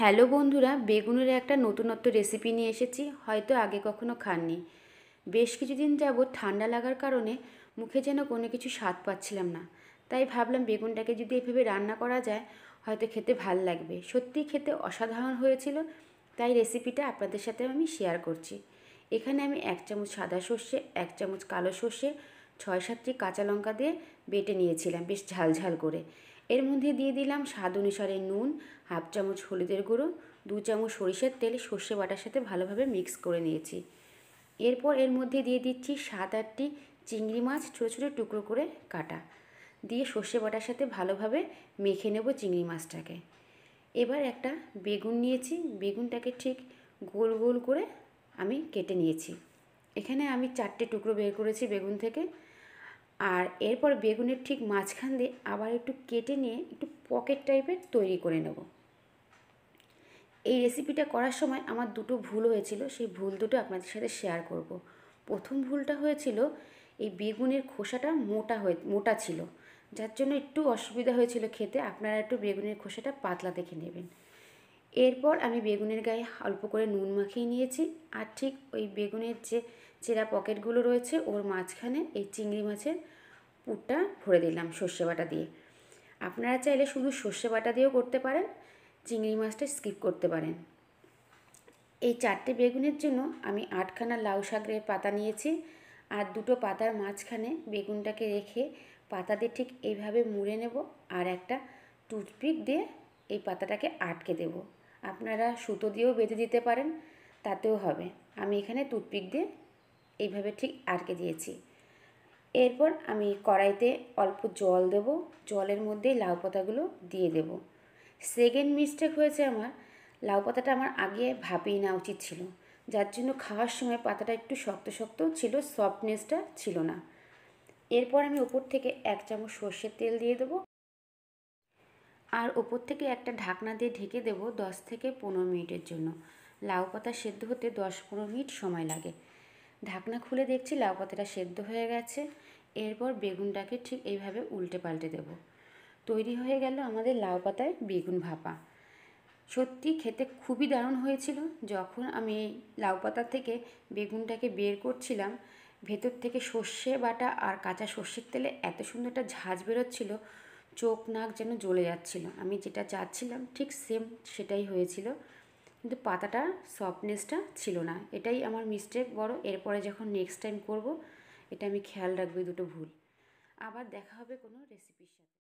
Hello বন্ধুরা, বেগুনের একটা নতুনত্ব রেসিপি নিয়ে এসেছি। হয়তো আগে কখনো খাননি। বেশ কিছুদিন যাবৎ ঠান্ডা লাগার কারণে মুখে যেন কোনো কিছু স্বাদ পাচ্ছিলাম না। তাই ভাবলাম বেগুনটাকে যদি এভাবে রান্না করা যায় হয়তো খেতে ভাল লাগবে। সত্যিই খেতে অসাধারণ হয়েছিল। তাই রেসিপিটা আপনাদের সাথে আমি শেয়ার করছি। এখানে আমি 1 চামচ সাদা সর্ষে, 1 চামচ কালো সর্ষে, 6-7টি কাঁচা লঙ্কা দিয়ে বেটে নিয়েছিলাম বেশ ঝাল করে। এর মধ্যে দিয়ে দিলাম স্বাদ অনুসারে নুন, হাফ চামচ হলুদের গুঁড়ো, 2 চামচ সরিষার তেল সর্ষে বাটার সাথে ভালোভাবে মিক্স করে নিয়েছি। এরপর এর মধ্যে দিয়ে দিচ্ছি 7-8টি চিংড়ি মাছ ছোটো ছোটো টুকরো করে কাটা, দিয়ে সর্ষে বাটার সাথে ভালোভাবে মেখে নেব চিংড়ি মাছটাকে। এবার একটা বেগুন নিয়েছি, বেগুনটাকে ঠিক গোল গোল করে আমি কেটে নিয়েছি। এখানে আমি 4টে টুকরো বের করেছি বেগুন থেকে। আর এরপর বেগুনের ঠিক মাঝখান দিয়ে আবার একটু কেটে নিয়ে একটু পকেট টাইপের তৈরি করে নেব। এই রেসিপিটা করার সময় আমার দুটো ভুল হয়েছিল, সেই ভুল দুটো আপনাদের সাথে শেয়ার করব। প্রথম ভুলটা হয়েছিল এই বেগুনের খোসাটা মোটা ছিল, যার জন্য একটু অসুবিধা হয়েছিল খেতে। আপনারা একটু বেগুনের খোসাটা পাতলা দেখে নেবেন। এরপর আমি বেগুনের গায়ে অল্প করে নুন মাখিয়ে নিয়েছি, আর ঠিক ওই বেগুনের যে চেরা পকেটগুলো রয়েছে ওর মাঝখানে এই চিংড়ি মাছের পুরটা ভরে দিলাম সর্ষে বাটা দিয়ে। আপনারা চাইলে শুধু সর্ষে বাটা দিয়েও করতে পারেন, চিংড়ি মাছটা স্কিপ করতে পারেন। এই 4টে বেগুনের জন্য আমি 8খানা লাউ শাকের পাতা নিয়েছি, আর দুটো পাতার মাঝখানে বেগুনটাকে রেখে পাতা দিয়ে ঠিক এইভাবে মুড়ে নেব, আর একটা টুথপিক দিয়ে এই পাতাটাকে আটকে দেব। আপনারা সুতো দিয়েও বেঁধে দিতে পারেন, তাতেও হবে। আমি এখানে টুথপিক দিয়ে এইভাবে ঠিক আটকে দিয়েছি। এরপর আমি কড়াইতে অল্প জল দেব, জলের মধ্যে লাউ পাতাগুলো দিয়ে দেব। সেকেন্ড মিস্টেক হয়েছে আমার, লাউ পাতাটা আমার আগে ভাপিয়ে নেওয়া উচিত ছিল, যার জন্য খাওয়ার সময় পাতাটা একটু শক্ত শক্ত ছিল, সফটনেসটা ছিল না। এরপর আমি ওপর থেকে 1 চামচ সর্ষের তেল দিয়ে দেবো, আর ওপর থেকে একটা ঢাকনা দিয়ে ঢেকে দেবো 10 থেকে 15 মিনিটের জন্য। লাউ পাতা সেদ্ধ হতে 10-15 মিনিট সময় লাগে। ঢাকনা খুলে দেখছি লাউ পাতাটা সেদ্ধ হয়ে গেছে। এরপর বেগুনটাকে ঠিক এইভাবে উল্টে পাল্টে দেব। তৈরি হয়ে গেল আমাদের লাউ পাতায় বেগুন ভাপা। সত্যি খেতে খুবই দারুণ হয়েছিল। যখন আমি লাউ পাতা থেকে বেগুনটাকে বের করছিলাম, ভেতর থেকে সর্ষে বাটা আর কাঁচা সর্ষের তেলে এত সুন্দর একটা ঝাঁঝ বেরোচ্ছিল, চোখ নাক যেন জ্বলে যাচ্ছিল। আমি যেটা চাচ্ছিলাম ঠিক সেম সেটাই হয়েছিল, কিন্তু পাতাটা সফটনেসটা ছিল না। এটাই আমার মিস্টেক বড়। এরপরে যখন নেক্সট টাইম করব এটা আমি খেয়াল রাখবো, দুটো ভুল। আবার দেখা হবে কোনো রেসিপির সাথে।